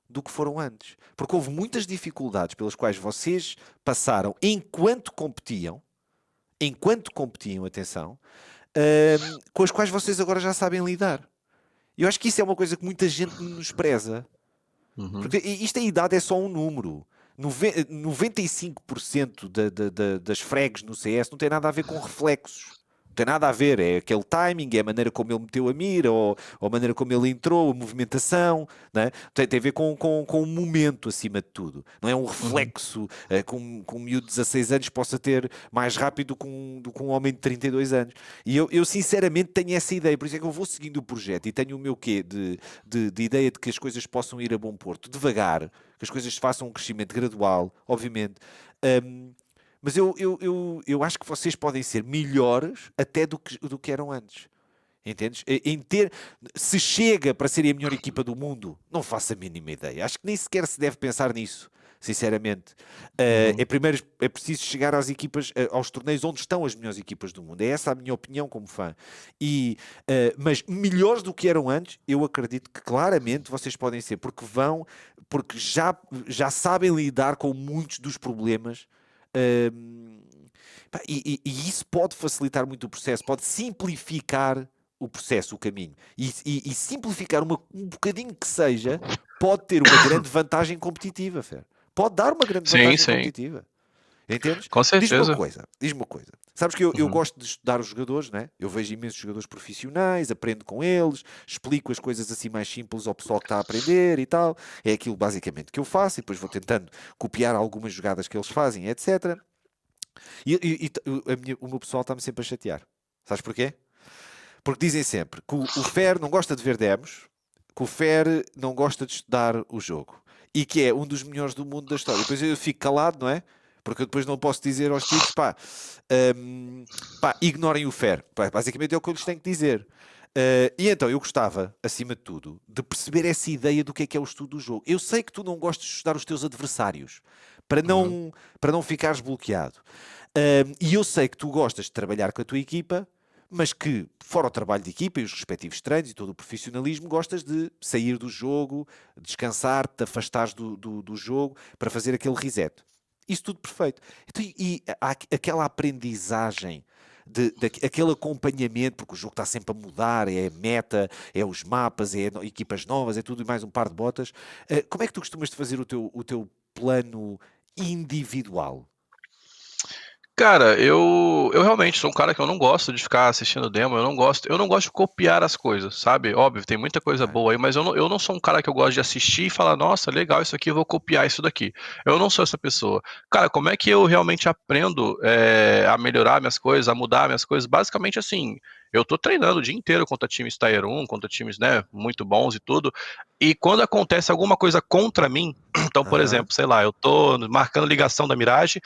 do que foram antes. Porque houve muitas dificuldades pelas quais vocês passaram enquanto competiam, atenção, com as quais vocês agora já sabem lidar. Eu acho que isso é uma coisa que muita gente menospreza. Uhum. Porque isto a idade é só um número. 95% das frags no CS não tem nada a ver com reflexos. tem nada a ver, é aquele timing, é a maneira como ele meteu a mira, ou a maneira como ele entrou, a movimentação, né? Tem a ver com o momento acima de tudo. Não é um Uhum. reflexo com um miúdo de 16 anos possa ter mais rápido do que um homem de 32 anos. E eu sinceramente tenho essa ideia, por isso é que eu vou seguindo o projeto e tenho o meu quê de ideia de que as coisas possam ir a bom porto, devagar, que as coisas façam um crescimento gradual, obviamente. Hum, mas eu acho que vocês podem ser melhores até do que eram antes. Entendes? Se chega para serem a melhor equipa do mundo, não faço a mínima ideia. Acho que nem sequer se deve pensar nisso, sinceramente. Uhum. Primeiro é preciso chegar às equipas, aos torneios onde estão as melhores equipas do mundo. É essa a minha opinião como fã. Mas melhores do que eram antes, eu acredito que claramente vocês podem ser, porque já sabem lidar com muitos dos problemas. Hum, Pá, e isso pode facilitar muito o processo, pode simplificar o processo, o caminho. E simplificar um bocadinho que seja, pode ter uma grande vantagem competitiva, Fer. Pode dar uma grande Sim, vantagem sim, competitiva. Entendes? com Diz-me uma certeza. coisa, diz-me uma coisa. Sabes que eu Uhum. gosto de estudar os jogadores, né? Eu vejo imensos jogadores profissionais, aprendo com eles, explico as coisas assim mais simples ao pessoal que está a aprender e tal. É aquilo basicamente que eu faço e depois vou tentando copiar algumas jogadas que eles fazem, etc. O meu pessoal está-me sempre a chatear. Sabes porquê? Porque dizem sempre que o Fer não gosta de ver demos, que o Fer não gosta de estudar o jogo e que é um dos melhores do mundo da história. E depois eu fico calado, não é? Porque eu depois não posso dizer aos tipos, pá, ignorem o Fer. Pá, basicamente é o que eu lhes tenho que dizer. E então eu gostava, acima de tudo, de perceber essa ideia do que é o estudo do jogo. Eu sei que tu não gostas de estudar os teus adversários para Uhum. não ficares bloqueado. E eu sei que tu gostas de trabalhar com a tua equipa, mas que, fora o trabalho de equipa e os respectivos treinos e todo o profissionalismo, gostas de sair do jogo, descansar, te afastares do jogo para fazer aquele reset. Isso tudo perfeito. Então, e há aquela aprendizagem, aquele acompanhamento, porque o jogo está sempre a mudar, é a meta, é os mapas, é equipas novas, é tudo e mais um par de botas. Como é que tu costumas de fazer o teu plano individual? Cara, eu realmente sou um cara que eu não gosto de ficar assistindo demo, eu não gosto de copiar as coisas, sabe? Óbvio, tem muita coisa Ok. boa aí, mas eu não sou um cara que eu gosto de assistir e falar, nossa, legal isso aqui, eu vou copiar isso daqui. Eu não sou essa pessoa. Cara, como é que eu realmente aprendo a melhorar minhas coisas, a mudar minhas coisas? Basicamente assim, eu tô treinando o dia inteiro contra times Tier 1, contra times, né, muito bons e tudo, e quando acontece alguma coisa contra mim, então, por Aham. exemplo, sei lá, eu tô marcando ligação da Mirage,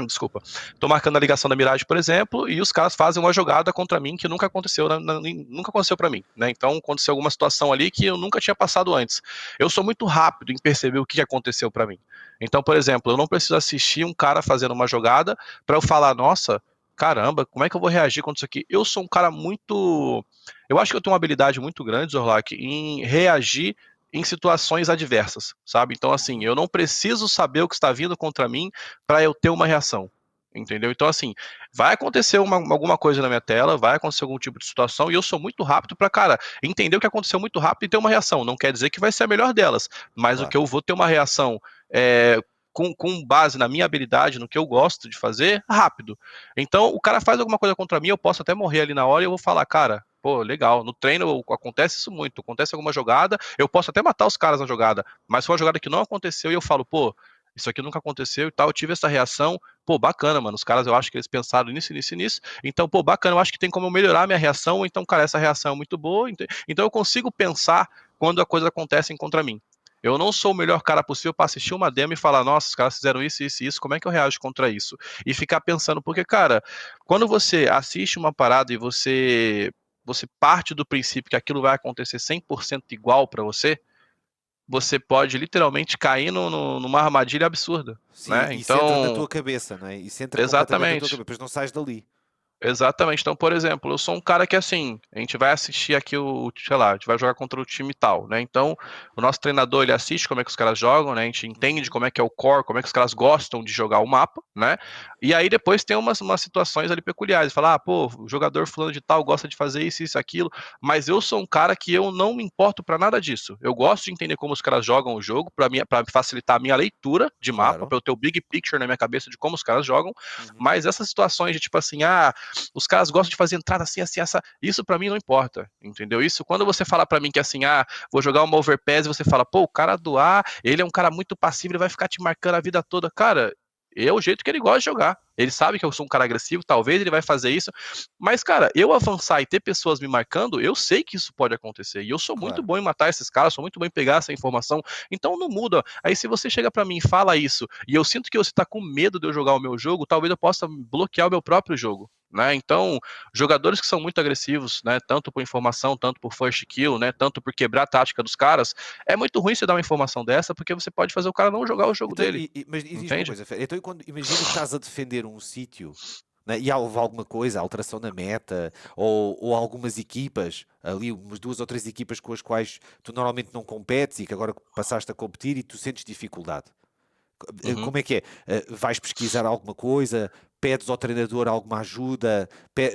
desculpa, tô marcando a ligação da Mirage, por exemplo, e os caras fazem uma jogada contra mim que nunca aconteceu, nunca aconteceu para mim, né? Então aconteceu alguma situação ali que eu nunca tinha passado antes. Eu sou muito rápido em perceber o que aconteceu para mim. Então, por exemplo, eu não preciso assistir um cara fazendo uma jogada para eu falar, nossa, caramba, como é que eu vou reagir contra isso aqui? Eu sou um cara muito, eu acho que eu tenho uma habilidade muito grande, Zorlak, em reagir em situações adversas, sabe? Então, assim, Uhum. eu não preciso saber o que está vindo contra mim para eu ter uma reação. Entendeu? Então, assim, vai acontecer alguma coisa na minha tela, vai acontecer algum tipo de situação, e eu sou muito rápido para, cara, entender o que aconteceu muito rápido e ter uma reação. Não quer dizer que vai ser a melhor delas, mas o que Claro. eu vou ter uma reação é, com base na minha habilidade, no que eu gosto de fazer, rápido. Então, o cara faz alguma coisa contra mim, eu posso até morrer ali na hora e eu vou falar, cara. Pô, legal. No treino acontece isso muito. Acontece alguma jogada, eu posso até matar os caras na jogada, mas foi uma jogada que não aconteceu e eu falo, pô, isso aqui nunca aconteceu e tal. Eu tive essa reação, pô, bacana, mano. Os caras, eu acho que eles pensaram nisso, nisso e nisso. Então, pô, bacana, eu acho que tem como eu melhorar a minha reação. Então, cara, essa reação é muito boa. Então, eu consigo pensar quando a coisa acontece contra mim. Eu não sou o melhor cara possível para assistir uma demo e falar, nossa, os caras fizeram isso, isso e isso, como é que eu reajo contra isso? E ficar pensando, porque, cara, quando você assiste uma parada e você parte do princípio que aquilo vai acontecer 100% igual para você pode literalmente cair numa armadilha absurda, Sim, né? isso entra na Então, tua cabeça, não é? Isso entra completamente na tua cabeça, exatamente. depois não sais dali. Exatamente. Então, por exemplo, eu sou um cara que assim, a gente vai assistir aqui sei lá, a gente vai jogar contra o time tal, né? Então, o nosso treinador, ele assiste como é que os caras jogam, né? A gente entende Uhum. como é que é o core, como é que os caras gostam de jogar o mapa, né? E aí depois tem umas situações ali peculiares. Falar, ah, pô, o jogador fulano de tal gosta de fazer isso, isso, aquilo, mas eu sou um cara que eu não me importo pra nada disso. Eu gosto de entender como os caras jogam o jogo, para facilitar a minha leitura de mapa, Claro. para eu ter o big picture na minha cabeça de como os caras jogam, Uhum. mas essas situações de tipo assim, ah, os caras gostam de fazer entrada assim, assim, essa. Isso pra mim não importa, entendeu? Isso, quando você fala pra mim que assim, vou jogar uma overpass e você fala, pô, o cara do A, ele é um cara muito passivo, ele vai ficar te marcando a vida toda. Cara, é o jeito que ele gosta de jogar. Ele sabe que eu sou um cara agressivo, talvez ele vai fazer isso. Mas, cara, eu avançar e ter pessoas me marcando, eu sei que isso pode acontecer. E eu sou muito Claro. bom em matar esses caras, sou muito bom em pegar essa informação. Então não muda. Aí se você chega pra mim e fala isso, e eu sinto que você tá com medo de eu jogar o meu jogo, talvez eu possa bloquear o meu próprio jogo. Né? Então, jogadores que são muito agressivos, né, tanto por informação, tanto por first kill, né, tanto por quebrar a tática dos caras, é muito ruim você dar uma informação dessa, porque você pode fazer o cara não jogar o jogo Então, dele, mas diz-me uma entende? coisa, Fer, então quando, imagina que estás a defender um sítio, né, e houve alguma coisa, alteração na meta, ou algumas equipas, ali umas 2 ou 3 equipas com as quais tu normalmente não competes e que agora passaste a competir e tu sentes dificuldade. Uhum, Como é que é? Vais pesquisar alguma coisa? Pedes ao treinador alguma ajuda?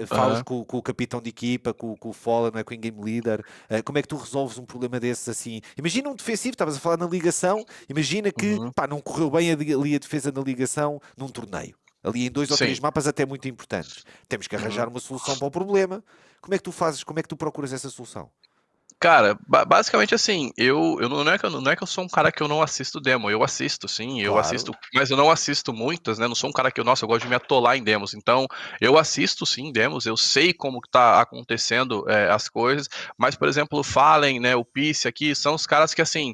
Falas aham, com o capitão de equipa, com o Fallen, não é? Com o game leader? Como é que tu resolves um problema desses assim? Imagina um defensivo, estavas a falar na ligação, imagina que uhum. pá, não correu bem ali a defesa na ligação num torneio. Ali em 2 ou 3 Sim. mapas até muito importantes. Temos que Uhum. arranjar uma solução para o problema. Como é que tu fazes? Como é que tu procuras essa solução? Cara, basicamente assim, eu não é que eu sou um cara que eu não assisto demo, eu assisto sim, eu assisto, Claro. mas eu não assisto muitas, né, não sou um cara que nossa, eu gosto de me atolar em demos, então, eu assisto sim demos, eu sei como que tá acontecendo, as coisas, mas, por exemplo, o Fallen, né, o Peace aqui, são os caras que assim,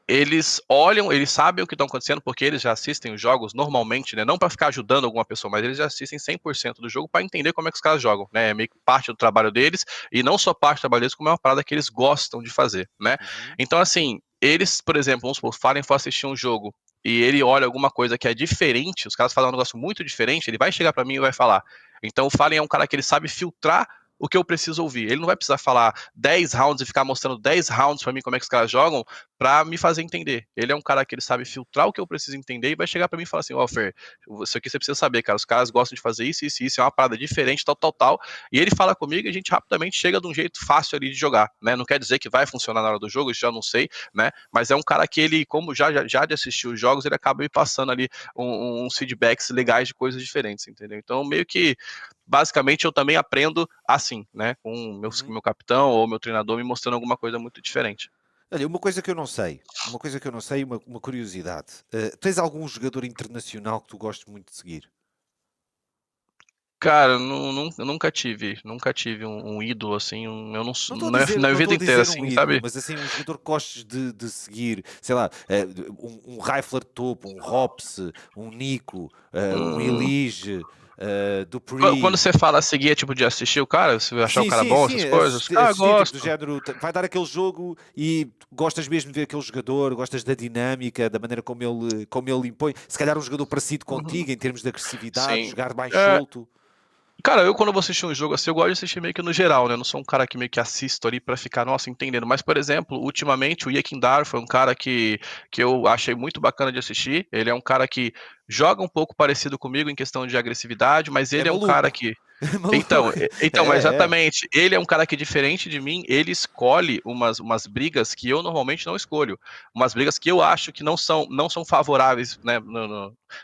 eles olham, eles sabem o que estão acontecendo, porque eles já assistem os jogos normalmente, né? Não para ficar ajudando alguma pessoa, mas eles já assistem 100% do jogo para entender como é que os caras jogam, né? É meio que parte do trabalho deles, e não só parte do trabalho deles, como é uma parada que eles gostam de fazer, né? Uhum. Então, assim, eles, por exemplo, vamos supor, Fallen for assistir um jogo e ele olha alguma coisa que é diferente, os caras falam um negócio muito diferente, ele vai chegar para mim e vai falar. Então, o Fallen é um cara que ele sabe filtrar o que eu preciso ouvir. Ele não vai precisar falar 10 rounds e ficar mostrando 10 rounds para mim como é que os caras jogam, pra me fazer entender. Ele é um cara que ele sabe filtrar o que eu preciso entender e vai chegar pra mim e falar assim, ó, Fer, isso aqui você precisa saber, cara, os caras gostam de fazer isso, isso, isso, é uma parada diferente, tal, tal, tal, e ele fala comigo e a gente rapidamente chega de um jeito fácil ali de jogar, né, não quer dizer que vai funcionar na hora do jogo, isso já não sei, né, mas é um cara que ele, como já de assistir os jogos, ele acaba me passando ali uns feedbacks legais de coisas diferentes, entendeu? Então, meio que, basicamente, eu também aprendo assim, né, com Uhum. meu capitão ou meu treinador me mostrando alguma coisa muito diferente. Olha, uma coisa que eu não sei, uma curiosidade. Tens algum jogador internacional que tu gostes muito de seguir? Cara, eu nunca tive um ídolo assim, eu não, na Não estou vida a inteira dizer um assim, ídolo, sabe? mas assim, um jogador que gostes de seguir, sei lá, um Rifler de topo, um Hops, um Nico, um Hum, Elige, quando Dupree. você fala seguir, é tipo de assistir o cara, você achar o Sim, cara sim, bom, sim, essas coisas? Ah, assistir tipo do gosto. género, vai dar aquele jogo e gostas mesmo de ver aquele jogador, gostas da dinâmica, da maneira como ele impõe, se calhar um jogador parecido Uhum. contigo em termos de agressividade, Sim. jogar mais É, solto. cara, eu quando vou assistir um jogo assim, eu gosto de assistir meio que no geral, né? Eu não sou um cara que meio que assisto ali pra ficar, nossa, entendendo. Mas, por exemplo, ultimamente o Yekindar foi um cara que eu achei muito bacana de assistir. Ele é um cara que joga um pouco parecido comigo em questão de agressividade, mas É ele é um cara maluco, que é então, maluco. mas É. exatamente, ele é um cara que diferente de mim, ele escolhe umas brigas que eu normalmente não escolho, umas brigas que eu acho que não são favoráveis, né,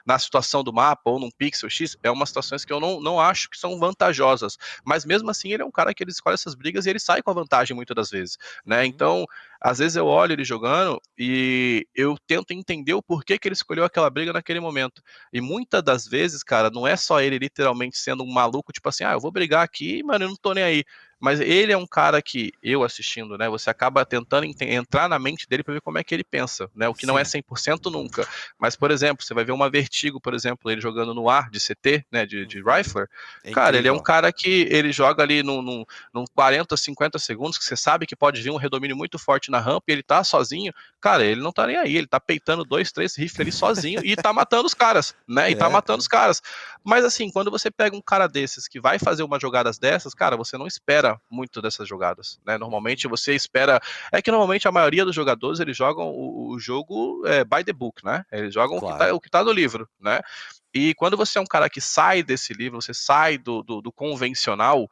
na situação do mapa ou num pixel X, é umas situações que eu não acho que são vantajosas, mas mesmo assim ele é um cara que ele escolhe essas brigas e ele sai com a vantagem muitas das vezes, né, Uhum, então às vezes eu olho ele jogando e eu tento entender o porquê que ele escolheu aquela briga naquele momento. E muitas das vezes, cara, não é só ele literalmente sendo um maluco, tipo assim, eu vou brigar aqui, mano, eu não tô nem aí. Mas ele é um cara que, eu assistindo, né, você acaba tentando entrar na mente dele para ver como é que ele pensa, né, o que não é sim. 100% nunca. Mas, por exemplo, você vai ver uma Vertigo, por exemplo, ele jogando no ar de CT, né, de Uhum. Rifler, É cara, ele é um incrível. cara que ele joga ali num 40, 50 segundos, que você sabe que pode vir um redomínio muito forte na rampa e ele tá sozinho, cara, ele não tá nem aí, ele tá peitando 2, 3 rifles ali sozinho e tá matando os caras, né? E tá É, matando os caras. Mas assim, quando você pega um cara desses que vai fazer umas jogadas dessas, cara, você não espera muito dessas jogadas, né? uhum, Normalmente você espera. É que normalmente a maioria dos jogadores eles jogam o jogo by the book, né? Eles jogam claro. o que tá no livro, né? E quando você é um cara que sai desse livro, você sai do convencional,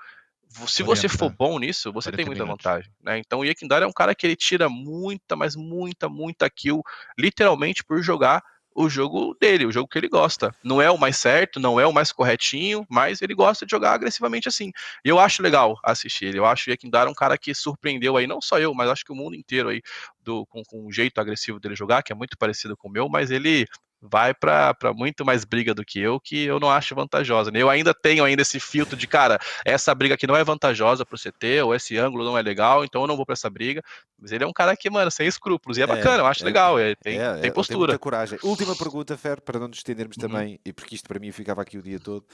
se você for 40, bom nisso, você tem 40 muita minutos. vantagem, né? Então o Yekindar é um cara que ele tira muita, mas muita, muita kill, literalmente por jogar o jogo dele, o jogo que ele gosta. Não é o mais certo, não é o mais corretinho, mas ele gosta de jogar agressivamente assim. E eu acho legal assistir ele. Eu acho que o Yekindar é um cara que surpreendeu aí, não só eu, mas acho que o mundo inteiro aí, com o jeito agressivo dele jogar, que é muito parecido com o meu, mas ele vai para muito mais briga do que eu não acho vantajosa. Né? Eu ainda tenho esse filtro de, cara, essa briga aqui não é vantajosa para você ter, ou esse ângulo não é legal, então eu não vou para essa briga. Mas ele é um cara que, mano, sem escrúpulos. E é É, bacana, eu acho é, legal. Tem ele tem muita postura. coragem. Última pergunta, Fer, para não nos estendermos Uhum, também, e porque isto para mim ficava aqui o dia todo.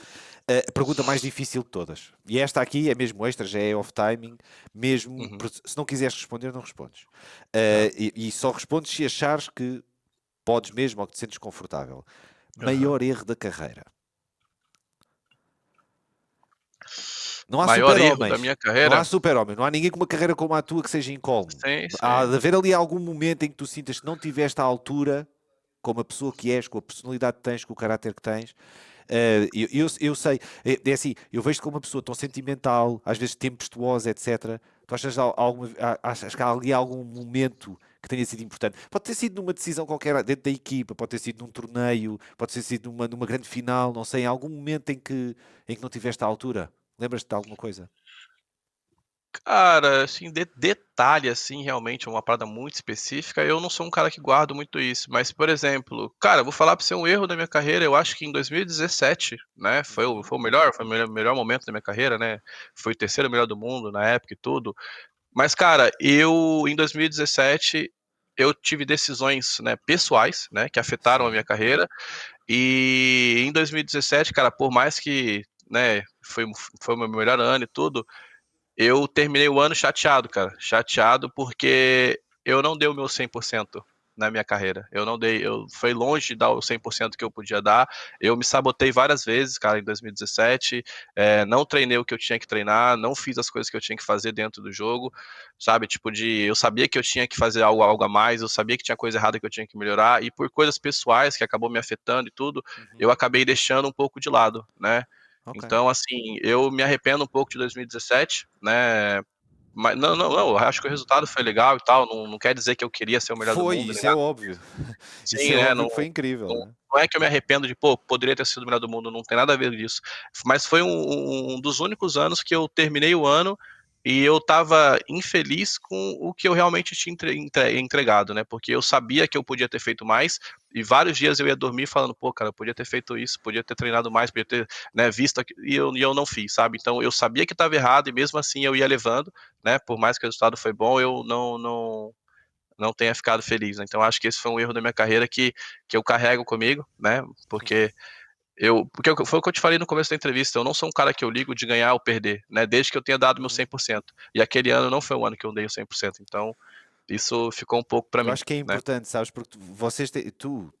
A pergunta mais difícil de todas. E esta aqui é mesmo extra, já é off timing, mesmo uhum, se não quiseres responder, não respondes. tá, E só respondes se achares que podes mesmo ou que te sentes confortável. uhum. Maior erro da carreira. Não há Maior erro da super-homens. minha Não há carreira? super-homem. Não há ninguém com uma carreira como a tua que seja incólume. Sim, Há sim. de haver ali algum momento em que tu sintas que não tiveste à altura, como a pessoa que és, com a personalidade que tens, com o caráter que tens. Eu sei, é assim, eu vejo-te como uma pessoa tão sentimental, às vezes tempestuosa, etc. Tu achas que há ali algum momento que tenha sido importante? Pode ter sido numa decisão qualquer dentro da equipa, pode ter sido num torneio, pode ter sido numa grande final, não sei, em algum momento em que não tiveste à altura. Lembras-te de alguma coisa? Cara, assim, detalhe, assim, realmente, uma parada muito específica, eu não sou um cara que guardo muito isso. Mas, por exemplo, cara, eu vou falar pra você um erro da minha carreira, eu acho que em 2017, né, Uhum. foi o melhor momento da minha carreira, né, foi o terceiro melhor do mundo na época e tudo. Mas, cara, em 2017, eu tive decisões, né, pessoais, né, que afetaram a minha Sim. carreira. E em 2017, cara, por mais que, né, foi o meu melhor ano e tudo, eu terminei o ano chateado, cara. Chateado porque eu não dei o meu 100% na minha carreira. Eu não dei, eu foi longe de dar o 100% que eu podia dar. Eu me sabotei várias vezes, cara, em 2017. Não treinei o que eu tinha que treinar, não fiz as coisas que eu tinha que fazer dentro do jogo, sabe? Tipo eu sabia que eu tinha que fazer algo a mais, eu sabia que tinha coisa errada que eu tinha que melhorar e por coisas pessoais que acabou me afetando e tudo, eu Uhum. acabei deixando um pouco de lado, né? Ok. Então, assim, eu me arrependo um pouco de 2017, né? Mas não, eu acho que o resultado foi legal e tal. Não quer dizer que eu queria ser o melhor do Foi, mundo, nem isso é nada. óbvio. Isso Sim, é né? óbvio Não, que foi incrível, não, né? não é que eu me arrependo de, pô, poderia ter sido o melhor do mundo, não tem nada a ver disso. Mas foi um dos únicos anos que eu terminei o ano e eu tava infeliz com o que eu realmente tinha entregado, né? Porque eu sabia que eu podia ter feito mais e vários dias eu ia dormir falando, pô, cara, eu podia ter feito isso, podia ter treinado mais, podia ter, né, visto e eu não fiz, sabe? Então eu sabia que estava errado e mesmo assim eu ia levando, né? Por mais que o resultado foi bom, eu não tenha ficado feliz, né? Então acho que esse foi um erro da minha carreira que eu carrego comigo, né? Foi o que eu te falei no começo da entrevista, eu não sou um cara que eu ligo de ganhar ou perder, né? Desde que eu tenha dado meu Uhum. 100%. E aquele ano não foi o ano que eu dei o 100%, então isso ficou um pouco para Eu mim, acho que é né? importante, sabes? Porque tu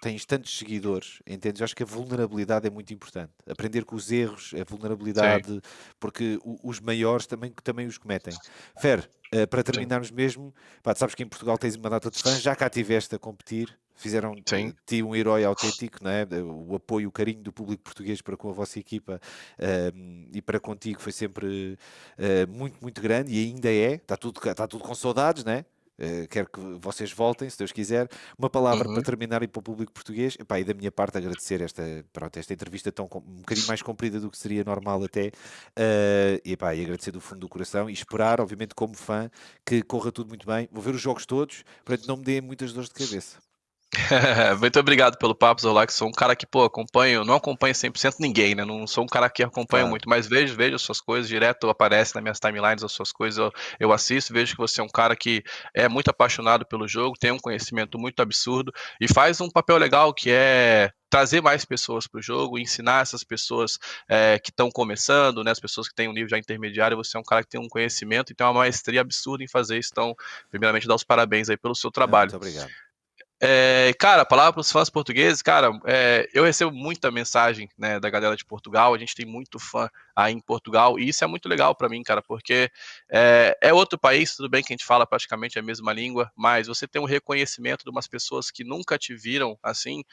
tens tantos seguidores, entendes? Eu acho que a vulnerabilidade é muito importante. Aprender com os erros, a Sim, vulnerabilidade, porque os maiores também os cometem. Fer, para sim, terminarmos mesmo, pá, tu sabes que em Portugal tens uma data de fãs, já cá estiveste a competir, fizeram de sim. ti um herói autêntico, não é? O apoio, o carinho do público português para com a vossa equipa e para contigo foi sempre muito, muito grande e ainda é. Está tudo com saudades, não é? Quero que vocês voltem, se Deus quiser. Uma palavra para Uhum. terminar e para o público português. Epá, e da minha parte agradecer esta entrevista um bocadinho mais comprida do que seria normal até. E agradecer do fundo do coração e esperar, obviamente, como fã, que corra tudo muito bem. Vou ver os jogos todos, portanto não me dê muitas dores de cabeça. Muito obrigado pelo papo, Zolax. Sou um cara que, pô, não acompanho 100% ninguém, né? Não sou um cara que acompanha Claro. muito, mas vejo as suas coisas, direto aparece nas minhas timelines as suas coisas, eu assisto, vejo que você é um cara que é muito apaixonado pelo jogo, tem um conhecimento muito absurdo e faz um papel legal que é trazer mais pessoas para o jogo, ensinar essas pessoas que estão começando, né, as pessoas que têm um nível já intermediário, você é um cara que tem um conhecimento e tem uma maestria absurda em fazer isso, então, primeiramente, dar os parabéns aí pelo seu Não, trabalho. muito obrigado. Cara, palavra para os fãs portugueses, cara, eu recebo muita mensagem, né, da galera de Portugal, a gente tem muito fã aí em Portugal, e isso é muito legal para mim, cara, porque é outro país, tudo bem que a gente fala praticamente a mesma língua, mas você tem um reconhecimento de umas pessoas que nunca te viram assim,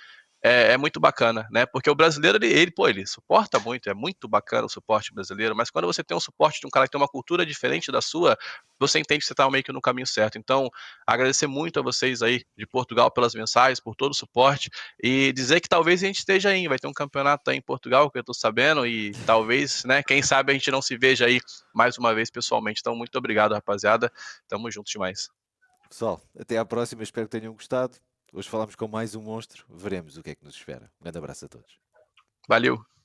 é muito bacana, né? Porque o brasileiro, ele suporta muito, é muito bacana o suporte brasileiro, mas quando você tem um suporte de um cara que tem uma cultura diferente da sua, você entende que você está meio que no caminho certo. Então, agradecer muito a vocês aí de Portugal pelas mensagens, por todo o suporte, e dizer que talvez a gente esteja aí, vai ter um campeonato aí em Portugal, que eu tô sabendo, e talvez, né, quem sabe a gente não se veja aí mais uma vez pessoalmente. Então, muito obrigado, rapaziada. Tamo junto demais. Pessoal, até à próxima, espero que tenham gostado. Hoje falámos com mais um monstro, veremos o que é que nos espera. Um grande abraço a todos. Valeu!